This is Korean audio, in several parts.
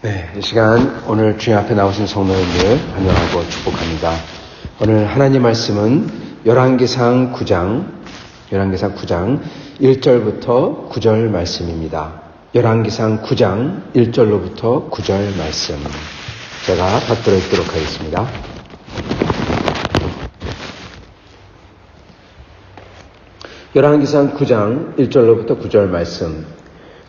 네, 이 시간 오늘 주님 앞에 나오신 성도님들 환영하고 축복합니다. 오늘 하나님 말씀은 열왕기상 9장 1절부터 9절 말씀입니다. 열왕기상 9장 1절로부터 9절 말씀 제가 받들어 읽도록 하겠습니다. 열왕기상 9장 1절로부터 9절 말씀.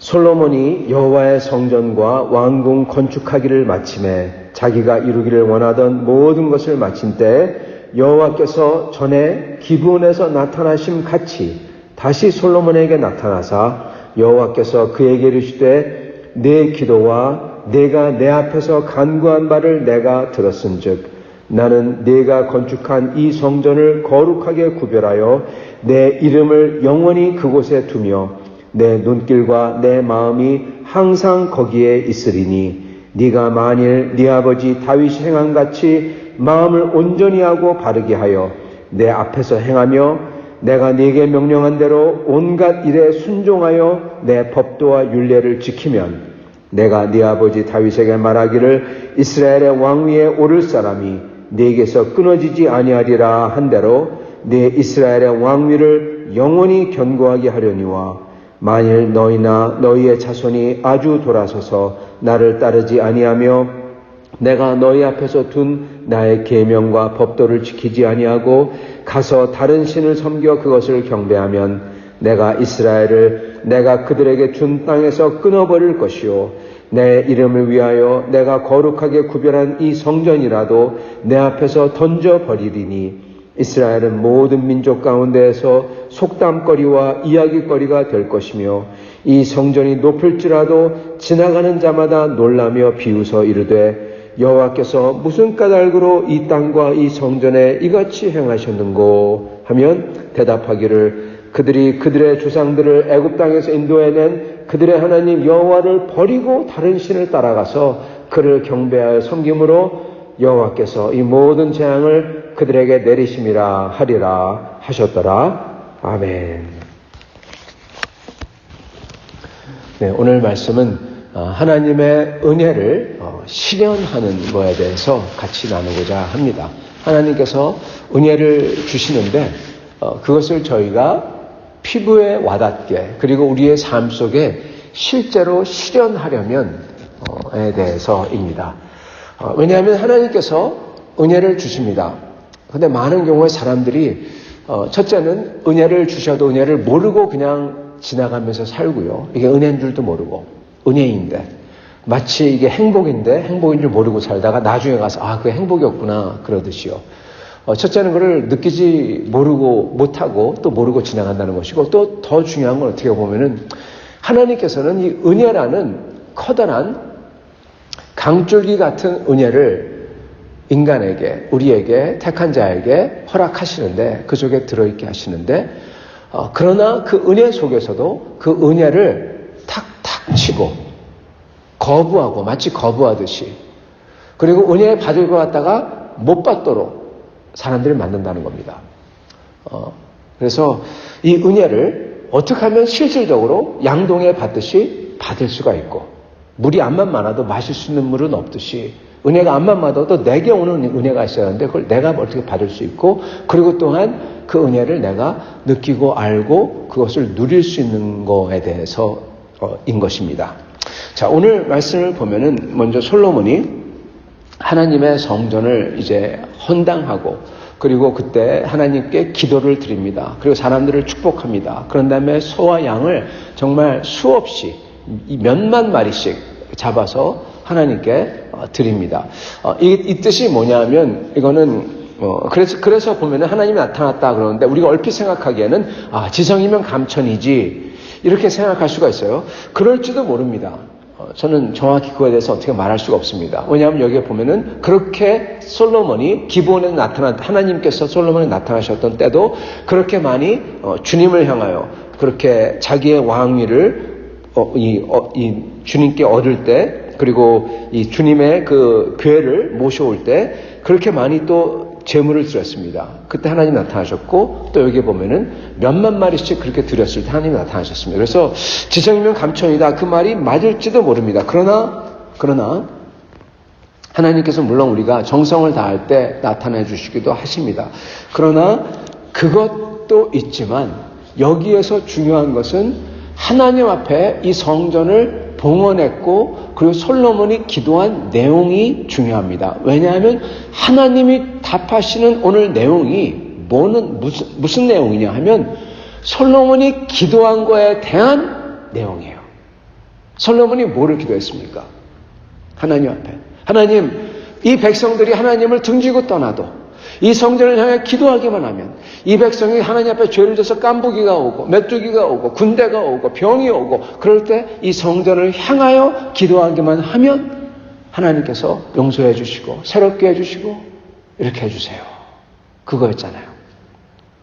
솔로몬이 여호와의 성전과 왕궁 건축하기를 마침에 자기가 이루기를 원하던 모든 것을 마친 때에 여호와께서 전에 기브온에서 나타나심 같이 다시 솔로몬에게 나타나사 여호와께서 그에게 이르시되 내 기도와 내가 내 앞에서 간구한 바를 내가 들었은즉 나는 네가 건축한 이 성전을 거룩하게 구별하여 내 이름을 영원히 그곳에 두며 내 눈길과 내 마음이 항상 거기에 있으리니 네가 만일 네 아버지 다윗이 행함같이 마음을 온전히 하고 바르게 하여 내 앞에서 행하며 내가 네게 명령한 대로 온갖 일에 순종하여 내 법도와 율례를 지키면 내가 네 아버지 다윗에게 말하기를 이스라엘의 왕위에 오를 사람이 네게서 끊어지지 아니하리라 한 대로 네 이스라엘의 왕위를 영원히 견고하게 하려니와 만일 너희나 너희의 자손이 아주 돌아서서 나를 따르지 아니하며 내가 너희 앞에서 둔 나의 계명과 법도를 지키지 아니하고 가서 다른 신을 섬겨 그것을 경배하면 내가 이스라엘을 내가 그들에게 준 땅에서 끊어버릴 것이요 내 이름을 위하여 내가 거룩하게 구별한 이 성전이라도 내 앞에서 던져버리리니 이스라엘은 모든 민족 가운데에서 속담거리와 이야기거리가 될 것이며 이 성전이 높을지라도 지나가는 자마다 놀라며 비웃어 이르되 여호와께서 무슨 까닭으로 이 땅과 이 성전에 이같이 행하셨는고 하면 대답하기를 그들이 그들의 조상들을 애굽 땅에서 인도해낸 그들의 하나님 여호와를 버리고 다른 신을 따라가서 그를 경배하여 섬김으로 여호와께서 이 모든 재앙을 그들에게 내리심이라 하리라 하셨더라. 아멘. 네, 오늘 말씀은 하나님의 은혜를 실현하는 거에 대해서 같이 나누고자 합니다. 하나님께서 은혜를 주시는데 그것을 저희가 피부에 와닿게 그리고 우리의 삶 속에 실제로 실현하려면에 대해서입니다. 왜냐하면 하나님께서 은혜를 주십니다. 근데 많은 경우에 사람들이 첫째는 은혜를 주셔도 은혜를 모르고 그냥 지나가면서 살고요. 이게 은혜인 줄도 모르고 은혜인데 마치 이게 행복인데 행복인 줄 모르고 살다가 나중에 가서 그게 행복이었구나 그러듯이요. 첫째는 그걸 느끼지 모르고 못하고 또 모르고 지나간다는 것이고 또 더 중요한 건 어떻게 보면은 하나님께서는 이 은혜라는 커다란 강줄기 같은 은혜를 인간에게, 우리에게, 택한 자에게 허락하시는데 그 속에 들어있게 하시는데 그러나 그 은혜 속에서도 그 은혜를 탁탁 치고 거부하고 마치 거부하듯이 그리고 은혜 받을 것 같다가 못 받도록 사람들을 만든다는 겁니다. 그래서 이 은혜를 어떻게 하면 실질적으로 양동에 받듯이 받을 수가 있고 물이 암만 많아도 마실 수 있는 물은 없듯이 은혜가 암만 많아도 내게 오는 은혜가 있어야 하는데 그걸 내가 어떻게 받을 수 있고 그리고 또한 그 은혜를 내가 느끼고 알고 그것을 누릴 수 있는 거에 대해서인 것입니다. 자, 오늘 말씀을 보면은 먼저 솔로몬이 하나님의 성전을 이제 헌당하고 그리고 그때 하나님께 기도를 드립니다. 그리고 사람들을 축복합니다. 그런 다음에 소와 양을 정말 수없이 몇만 마리씩 잡아서 하나님께 드립니다. 이 뜻이 뭐냐면 이거는 그래서 보면은 하나님이 나타났다 그러는데 우리가 얼핏 생각하기에는 지성이면 감천이지 이렇게 생각할 수가 있어요. 그럴지도 모릅니다. 저는 정확히 그거에 대해서 어떻게 말할 수가 없습니다. 왜냐하면 여기에 보면은 그렇게 솔로몬이 기브온에 하나님께서 솔로몬에 나타나셨던 때도 그렇게 많이 주님을 향하여 그렇게 자기의 왕위를 주님께 얻을 때, 그리고 이 주님의 그 교회를 모셔올 때 그렇게 많이 또 제물을 드렸습니다. 그때 하나님 나타나셨고, 또 여기에 보면은 몇만 마리씩 그렇게 드렸을 때 하나님이 나타나셨습니다. 그래서 지성이면 감천이다, 그 말이 맞을지도 모릅니다. 그러나 하나님께서 물론 우리가 정성을 다할 때 나타내 주시기도 하십니다. 그러나 그것도 있지만 여기에서 중요한 것은 하나님 앞에 이 성전을 봉헌했고, 그리고 솔로몬이 기도한 내용이 중요합니다. 왜냐하면 하나님이 답하시는 오늘 내용이 무슨 내용이냐 하면 솔로몬이 기도한 거에 대한 내용이에요. 솔로몬이 뭐를 기도했습니까? 하나님 앞에. 하나님, 이 백성들이 하나님을 등지고 떠나도 이 성전을 향해 기도하기만 하면, 이 백성이 하나님 앞에 죄를 져서 깐부기가 오고 메뚜기가 오고 군대가 오고 병이 오고 그럴 때 이 성전을 향하여 기도하기만 하면 하나님께서 용서해 주시고 새롭게 해 주시고 이렇게 해주세요. 그거였잖아요.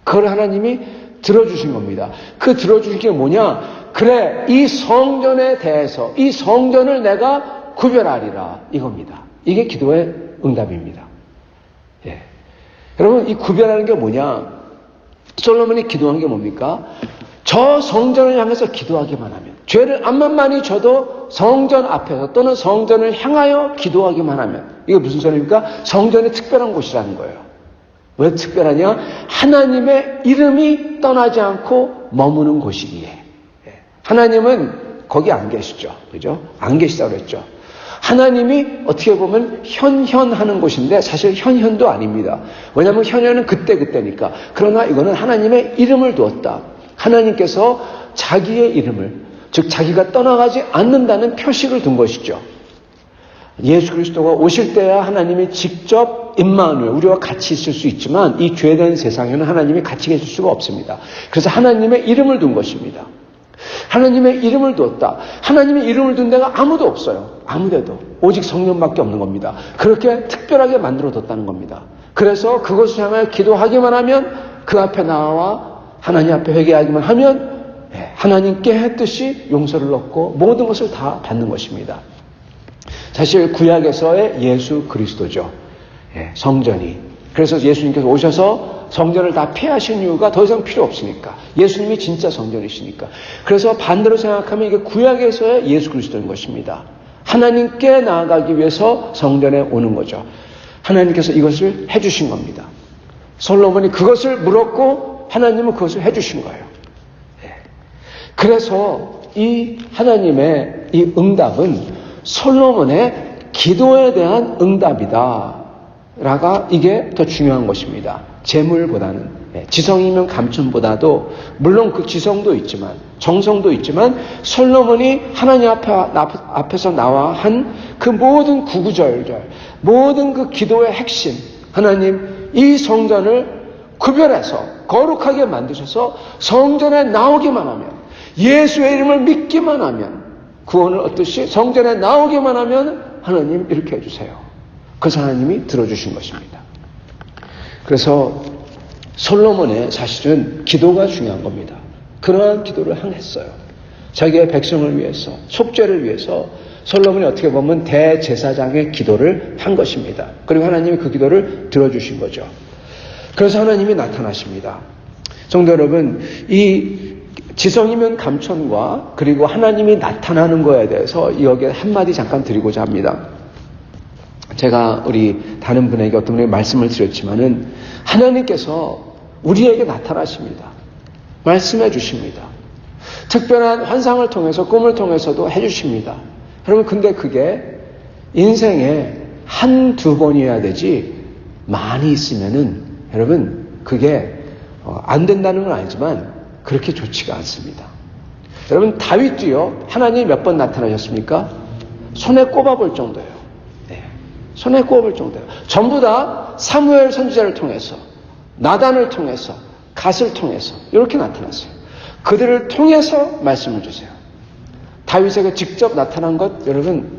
그걸 하나님이 들어주신 겁니다. 그 들어주신 게 뭐냐? 그래, 이 성전에 대해서 이 성전을 내가 구별하리라, 이겁니다. 이게 기도의 응답입니다. 예. 여러분, 이 구별하는 게 뭐냐? 솔로몬이 기도한 게 뭡니까? 저 성전을 향해서 기도하기만 하면, 죄를 암만 많이 져도 성전 앞에서 또는 성전을 향하여 기도하기만 하면, 이게 무슨 소리입니까? 성전이 특별한 곳이라는 거예요. 왜 특별하냐? 하나님의 이름이 떠나지 않고 머무는 곳이기에. 하나님은 거기 안 계시죠. 그죠? 안 계시다고 그랬죠. 하나님이 어떻게 보면 현현하는 곳인데 사실 현현도 아닙니다. 왜냐하면 현현은 그때니까. 그러나 이거는 하나님의 이름을 두었다. 하나님께서 자기의 이름을, 즉 자기가 떠나가지 않는다는 표식을 둔 것이죠. 예수 그리스도가 오실 때야 하나님이 직접 임마누엘, 우리와 같이 있을 수 있지만 이 죄된 세상에는 하나님이 같이 계실 수가 없습니다. 그래서 하나님의 이름을 둔 것입니다. 하나님의 이름을 두었다. 하나님의 이름을 둔 데가 아무도 없어요. 아무데도. 오직 성령밖에 없는 겁니다. 그렇게 특별하게 만들어뒀다는 겁니다. 그래서 그것을 향하여 기도하기만 하면, 그 앞에 나와 하나님 앞에 회개하기만 하면 하나님께 했듯이 용서를 얻고 모든 것을 다 받는 것입니다. 사실 구약에서의 예수 그리스도죠. 성전이. 그래서 예수님께서 오셔서 성전을 다 폐하신 이유가 더 이상 필요 없으니까. 예수님이 진짜 성전이시니까. 그래서 반대로 생각하면 이게 구약에서의 예수 그리스도인 것입니다. 하나님께 나아가기 위해서 성전에 오는 거죠. 하나님께서 이것을 해주신 겁니다. 솔로몬이 그것을 물었고 하나님은 그것을 해주신 거예요. 그래서 이 하나님의 이 응답은 솔로몬의 기도에 대한 응답이다 라가 이게 더 중요한 것입니다. 재물보다는. 지성이면 감춘보다도 물론 그 지성도 있지만 정성도 있지만 솔로몬이 하나님 앞에서 나와 한 그 모든 구구절절, 모든 그 기도의 핵심, 하나님 이 성전을 구별해서 거룩하게 만드셔서 성전에 나오기만 하면, 예수의 이름을 믿기만 하면, 구원을 얻듯이 성전에 나오기만 하면 하나님 이렇게 해주세요. 그래서 하나님이 들어주신 것입니다. 그래서 솔로몬의 사실은 기도가 중요한 겁니다. 그러한 기도를 했어요. 자기의 백성을 위해서, 속죄를 위해서 솔로몬이 어떻게 보면 대제사장의 기도를 한 것입니다. 그리고 하나님이 그 기도를 들어주신 거죠. 그래서 하나님이 나타나십니다. 성도 여러분, 이 지성이면 감천과 그리고 하나님이 나타나는 거에 대해서 여기에 한마디 잠깐 드리고자 합니다. 제가 우리 다른 분에게 어떤 분에게 말씀을 드렸지만은 하나님께서 우리에게 나타나십니다. 말씀해 주십니다. 특별한 환상을 통해서 꿈을 통해서도 해 주십니다. 여러분, 근데 그게 인생에 한두 번이어야 되지 많이 있으면은 여러분 그게 안 된다는 건 아니지만 그렇게 좋지가 않습니다. 여러분, 다윗도요, 하나님이 몇 번 나타나셨습니까? 손에 꼽아볼 정도예요. 손에 꼽을 정도예요. 전부 다 사무엘 선지자를 통해서, 나단을 통해서, 갓을 통해서 이렇게 나타났어요. 그들을 통해서 말씀을 주세요. 다윗에게 직접 나타난 것 여러분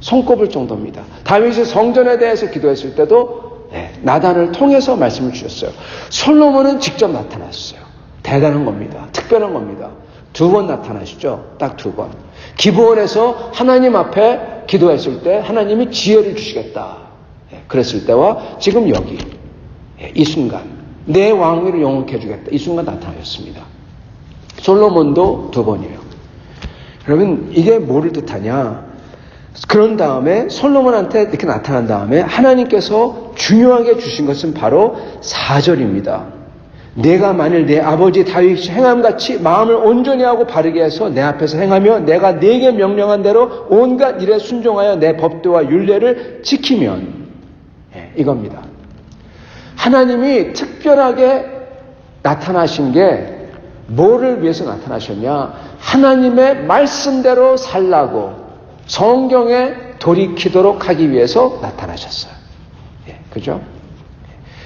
손꼽을 정도입니다. 다윗이 성전에 대해서 기도했을 때도 나단을 통해서 말씀을 주셨어요. 솔로몬은 직접 나타났어요. 대단한 겁니다. 특별한 겁니다. 2번 나타나시죠. 딱 2번. 기브온에서 하나님 앞에 기도했을 때 하나님이 지혜를 주시겠다. 그랬을 때와 지금 여기 이 순간 내 왕위를 영원케 해주겠다. 이 순간 나타나셨습니다. 솔로몬도 2번이에요. 여러분 이게 뭐를 뜻하냐? 그런 다음에 솔로몬한테 이렇게 나타난 다음에 하나님께서 중요하게 주신 것은 바로 4절입니다. 내가 만일 내 아버지 다윗이 행함같이 마음을 온전히 하고 바르게 해서 내 앞에서 행하며 내가 네게 명령한 대로 온갖 일에 순종하여 내 법도와 율례를 지키면 이겁니다. 하나님이 특별하게 나타나신 게 뭐를 위해서 나타나셨냐? 하나님의 말씀대로 살라고 성경에 돌이키도록 하기 위해서 나타나셨어요. 그죠?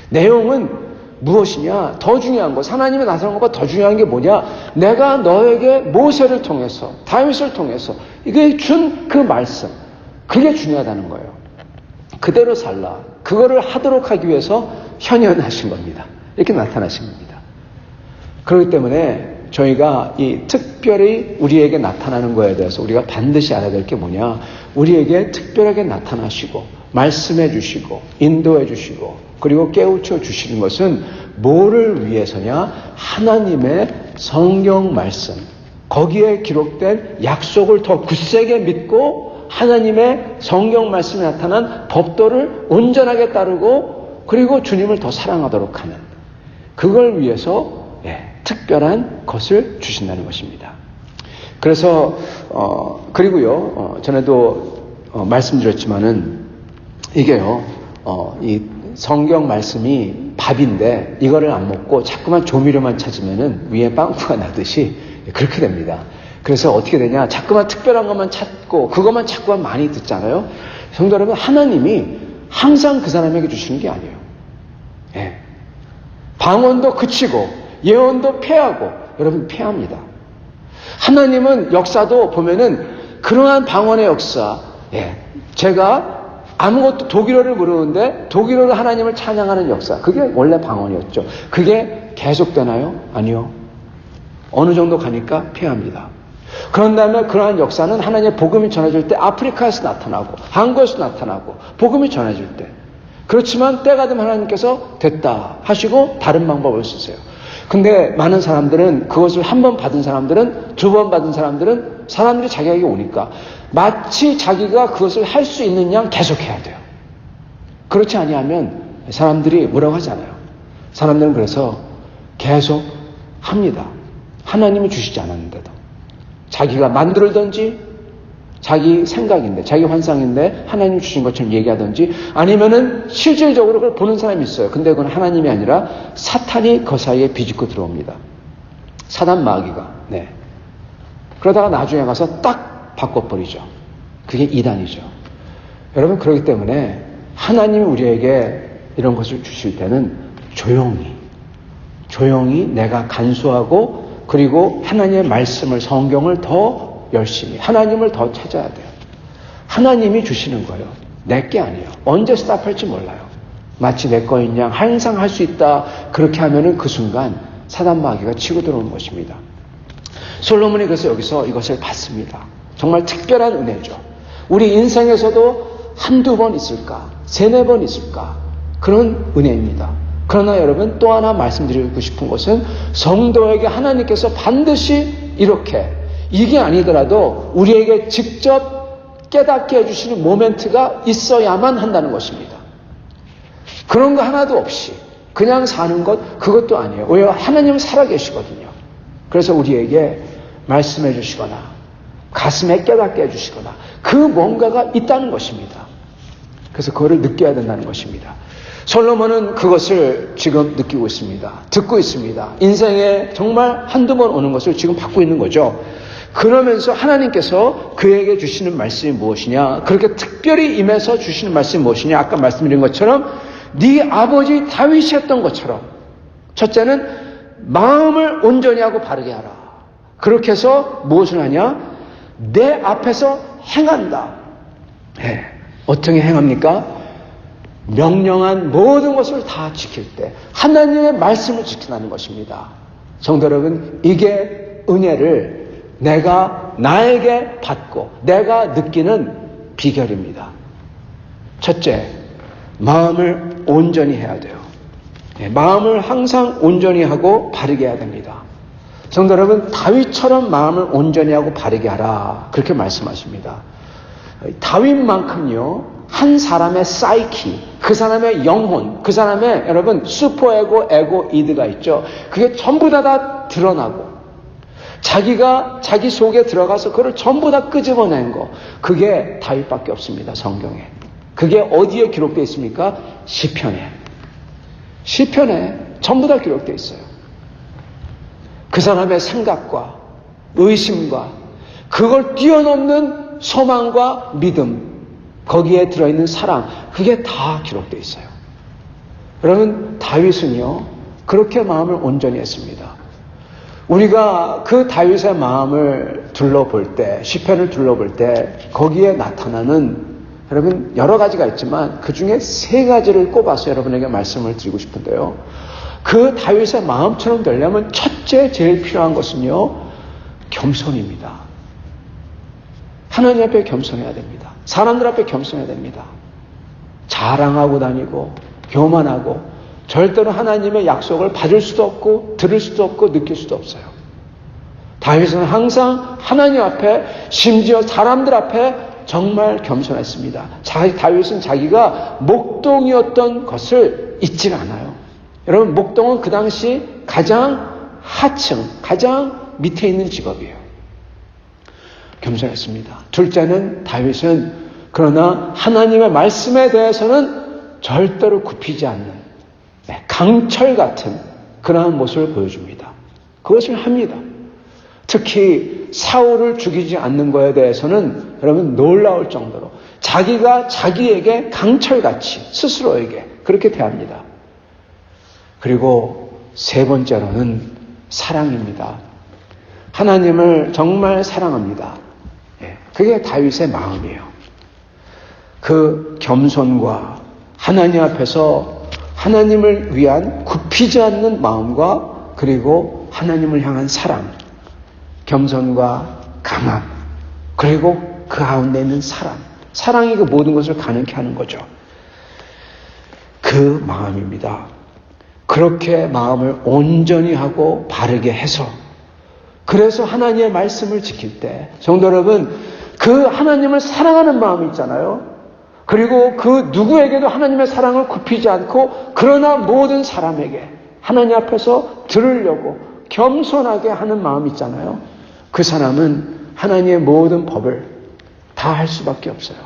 내용은 무엇이냐? 더 중요한 것, 하나님이 나타난 것보다 더 중요한 게 뭐냐? 내가 너에게 모세를 통해서, 다윗을 통해서 이게 준 그 말씀, 그게 중요하다는 거예요. 그대로 살라. 그거를 하도록 하기 위해서 현현하신 겁니다. 이렇게 나타나신 겁니다. 그렇기 때문에 저희가 이 특별히 우리에게 나타나는 거에 대해서 우리가 반드시 알아야 될 게 뭐냐? 우리에게 특별하게 나타나시고 말씀해 주시고 인도해 주시고 그리고 깨우쳐 주시는 것은 뭐를 위해서냐? 하나님의 성경 말씀, 거기에 기록된 약속을 더 굳세게 믿고 하나님의 성경 말씀에 나타난 법도를 온전하게 따르고 그리고 주님을 더 사랑하도록 하는 그걸 위해서 특별한 것을 주신다는 것입니다. 그래서 그리고요 전에도 말씀드렸지만은 이게요 이 성경 말씀이 밥인데 이거를 안 먹고 자꾸만 조미료만 찾으면은 위에 빵꾸가 나듯이 그렇게 됩니다. 그래서 어떻게 되냐? 자꾸만 특별한 것만 찾고 그것만 자꾸만 많이 듣잖아요. 성도 여러분, 하나님이 항상 그 사람에게 주시는 게 아니에요. 방언도 그치고 예언도 폐하고 여러분 폐합니다. 하나님은 역사도 보면은 그러한 방언의 역사, 제가 아무것도 독일어를 모르는데 독일어로 하나님을 찬양하는 역사, 그게 원래 방언이었죠. 그게 계속되나요? 아니요. 어느 정도 가니까 폐합니다. 그런 다음에 그러한 역사는 하나님의 복음이 전해질 때 아프리카에서 나타나고 한국에서 나타나고 복음이 전해질 때, 그렇지만 때가 되면 하나님께서 됐다 하시고 다른 방법을 쓰세요. 근데 많은 사람들은 그것을 한 번 받은 사람들은, 2번 받은 사람들은 사람들이 자기에게 오니까 마치 자기가 그것을 할 수 있는 양 계속해야 돼요. 그렇지 아니하면 사람들이 뭐라고 하잖아요. 사람들은 그래서 계속 합니다. 하나님이 주시지 않았는데도. 자기가 만들던지 자기 생각인데 자기 환상인데 하나님 주신 것처럼 얘기하든지 아니면은 실질적으로 그걸 보는 사람이 있어요. 근데 그건 하나님이 아니라 사탄이 그 사이에 비집고 들어옵니다. 사단 마귀가. 그러다가 나중에 가서 딱 바꿔버리죠. 그게 이단이죠. 여러분, 그렇기 때문에 하나님이 우리에게 이런 것을 주실 때는 조용히 내가 간수하고 그리고 하나님의 말씀을, 성경을 더 열심히 하나님을 더 찾아야 돼요. 하나님이 주시는 거예요. 내 게 아니에요. 언제 스탑할지 몰라요. 마치 내 거인 양 항상 할 수 있다. 그렇게 하면은 그 순간 사단 마귀가 치고 들어오는 것입니다. 솔로몬이 그래서 여기서 이것을 받습니다. 정말 특별한 은혜죠. 우리 인생에서도 한두 번 있을까? 3-4번 있을까? 그런 은혜입니다. 그러나 여러분, 또 하나 말씀드리고 싶은 것은 성도에게 하나님께서 반드시 이렇게, 이게 아니더라도 우리에게 직접 깨닫게 해주시는 모멘트가 있어야만 한다는 것입니다. 그런 거 하나도 없이 그냥 사는 것, 그것도 아니에요. 오히려 하나님은 살아계시거든요. 그래서 우리에게 말씀해 주시거나 가슴에 깨닫게 해주시거나 그 뭔가가 있다는 것입니다. 그래서 그거를 느껴야 된다는 것입니다. 솔로몬은 그것을 지금 느끼고 있습니다. 듣고 있습니다. 인생에 정말 한두 번 오는 것을 지금 받고 있는 거죠. 그러면서 하나님께서 그에게 주시는 말씀이 무엇이냐, 그렇게 특별히 임해서 주시는 말씀이 무엇이냐, 아까 말씀드린 것처럼 네 아버지 다윗이 했던 것처럼 첫째는 마음을 온전히 하고 바르게 하라. 그렇게 해서 무엇을 하냐? 내 앞에서 행한다. 네. 어떻게 행합니까? 명령한 모든 것을 다 지킬 때 하나님의 말씀을 지킨다는 것입니다. 성도 여러분, 이게 은혜를 내가 나에게 받고 내가 느끼는 비결입니다. 첫째, 마음을 온전히 해야 돼요. 마음을 항상 온전히 하고 바르게 해야 됩니다. 성도 여러분, 다윗처럼 마음을 온전히 하고 바르게 하라, 그렇게 말씀하십니다. 다윗만큼요, 한 사람의 사이키, 그 사람의 영혼, 그 사람의 여러분 슈퍼에고, 에고, 이드가 있죠. 그게 전부 다 드러나고 자기가 자기 속에 들어가서 그걸 전부 다 끄집어낸 거, 그게 다윗밖에 없습니다. 성경에. 그게 어디에 기록되어 있습니까? 시편에. 시편에 전부 다 기록되어 있어요. 그 사람의 생각과 의심과 그걸 뛰어넘는 소망과 믿음, 거기에 들어있는 사랑, 그게 다 기록되어 있어요. 여러분, 다윗은요 그렇게 마음을 온전히 했습니다. 우리가 그 다윗의 마음을 둘러볼 때, 시편을 둘러볼 때 거기에 나타나는 여러분 여러 가지가 있지만 그 중에 세 가지를 꼽아서 여러분에게 말씀을 드리고 싶은데요. 그 다윗의 마음처럼 되려면 첫째 제일 필요한 것은요, 겸손입니다. 하나님 앞에 겸손해야 됩니다. 사람들 앞에 겸손해야 됩니다. 자랑하고 다니고 교만하고 절대로 하나님의 약속을 받을 수도 없고 들을 수도 없고 느낄 수도 없어요. 다윗은 항상 하나님 앞에, 심지어 사람들 앞에 정말 겸손했습니다. 다윗은 자기가 목동이었던 것을 잊지 않아요. 여러분, 목동은 그 당시 가장 하층, 가장 밑에 있는 직업이에요. 겸손했습니다. 둘째는, 다윗은 그러나 하나님의 말씀에 대해서는 절대로 굽히지 않는 강철 같은 그러한 모습을 보여줍니다. 그것을 합니다. 특히 사울을 죽이지 않는 것에 대해서는 여러분 놀라울 정도로 자기가 자기에게 강철같이 스스로에게 그렇게 대합니다. 그리고 세 번째로는 사랑입니다. 하나님을 정말 사랑합니다. 그게 다윗의 마음이에요. 그 겸손과 하나님 앞에서 하나님을 위한 굽히지 않는 마음과 그리고 하나님을 향한 사랑, 겸손과 강함, 그리고 그 가운데 있는 사랑, 사랑이 그 모든 것을 가능케 하는 거죠. 그 마음입니다. 그렇게 마음을 온전히 하고 바르게 해서, 그래서 하나님의 말씀을 지킬 때, 성도 여러분, 그 하나님을 사랑하는 마음이 있잖아요. 그리고 그 누구에게도 하나님의 사랑을 굽히지 않고, 그러나 모든 사람에게 하나님 앞에서 들으려고 겸손하게 하는 마음이 있잖아요. 그 사람은 하나님의 모든 법을 다 할 수밖에 없어요.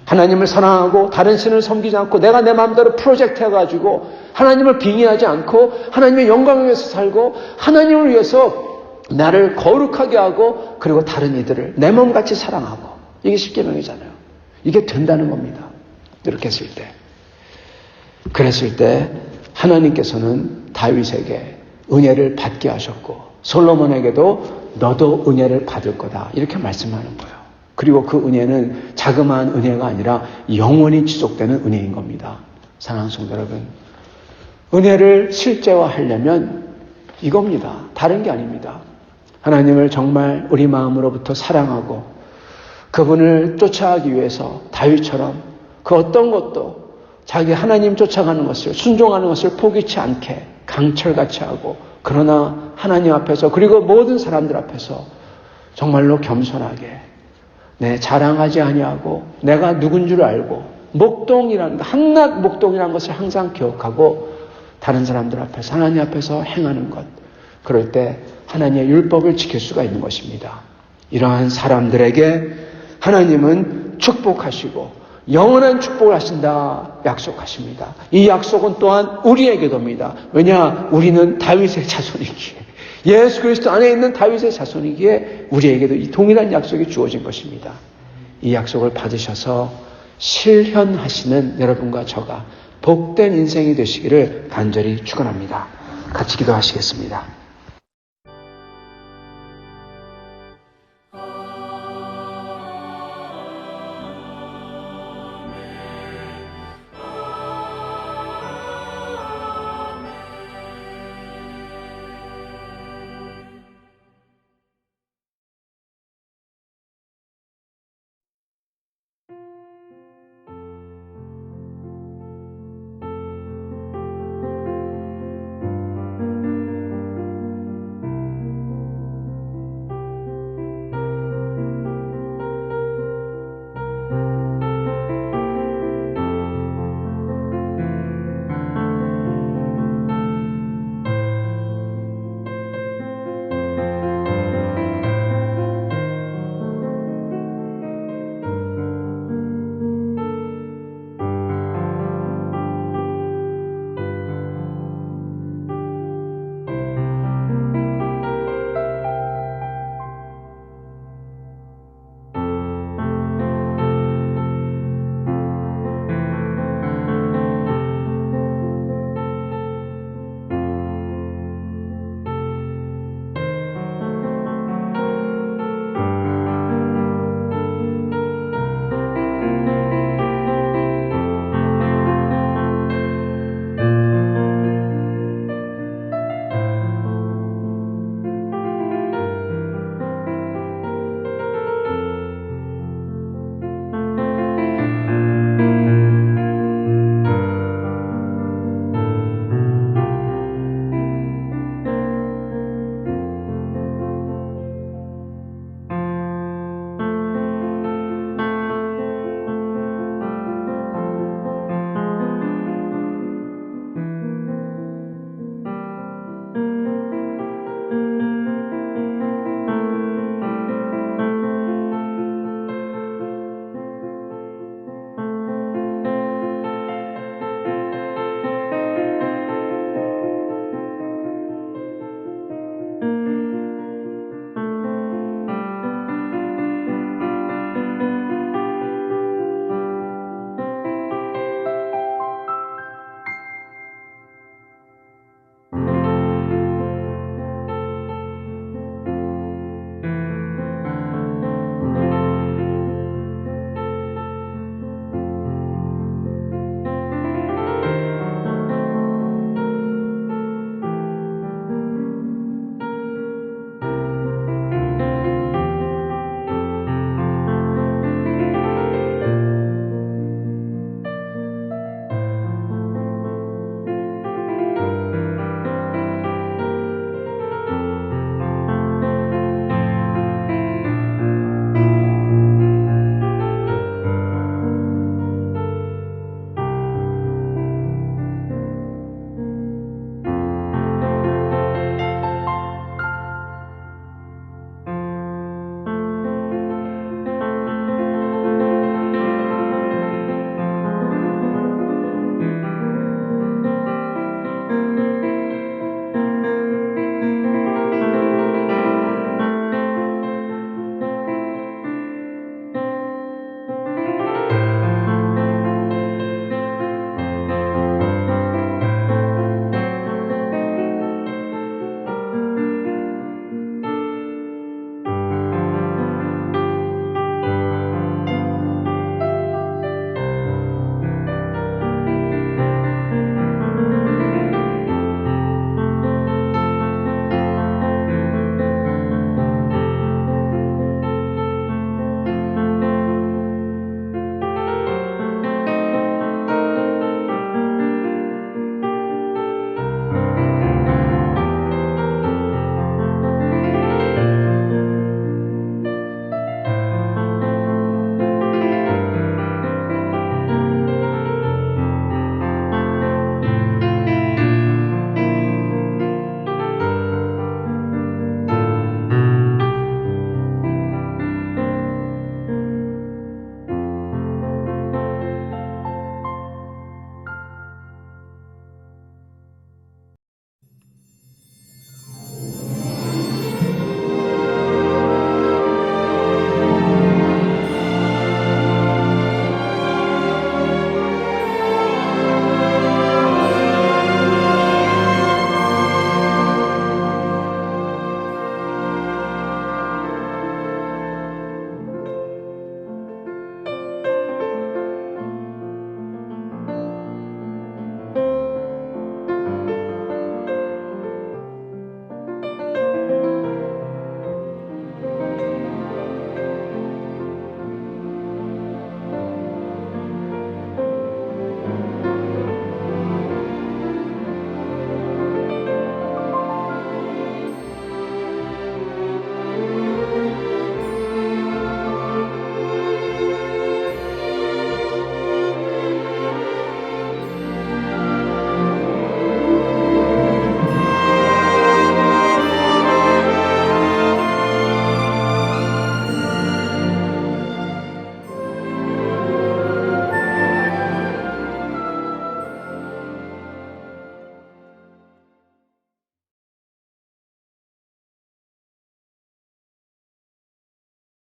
하나님을 사랑하고 다른 신을 섬기지 않고 내가 내 마음대로 프로젝트 해가지고 하나님을 빙의하지 않고 하나님의 영광을 위해서 살고 하나님을 위해서 나를 거룩하게 하고 그리고 다른 이들을 내 몸같이 사랑하고, 이게 십계명이잖아요. 이게 된다는 겁니다. 이렇게 했을 때. 그랬을 때 하나님께서는 다윗에게 은혜를 받게 하셨고 솔로몬에게도 너도 은혜를 받을 거다, 이렇게 말씀하는 거예요. 그리고 그 은혜는 자그마한 은혜가 아니라 영원히 지속되는 은혜인 겁니다. 사랑하는 성도 여러분, 은혜를 실제화하려면 이겁니다. 다른 게 아닙니다. 하나님을 정말 우리 마음으로부터 사랑하고 그분을 쫓아가기 위해서 다윗처럼 그 어떤 것도 자기 하나님 쫓아가는 것을, 순종하는 것을 포기치 않게 강철같이 하고, 그러나 하나님 앞에서 그리고 모든 사람들 앞에서 정말로 겸손하게 내 자랑하지 아니하고 내가 누군 줄 알고 목동이라는, 한낱 목동이라는 것을 항상 기억하고 다른 사람들 앞에서 하나님 앞에서 행하는 것, 그럴 때 하나님의 율법을 지킬 수가 있는 것입니다. 이러한 사람들에게 하나님은 축복하시고 영원한 축복을 하신다 약속하십니다. 이 약속은 또한 우리에게도입니다. 왜냐? 우리는 다윗의 자손이기에, 예수 그리스도 안에 있는 다윗의 자손이기에 우리에게도 이 동일한 약속이 주어진 것입니다. 이 약속을 받으셔서 실현하시는 여러분과 저가 복된 인생이 되시기를 간절히 축원합니다. 같이 기도하시겠습니다.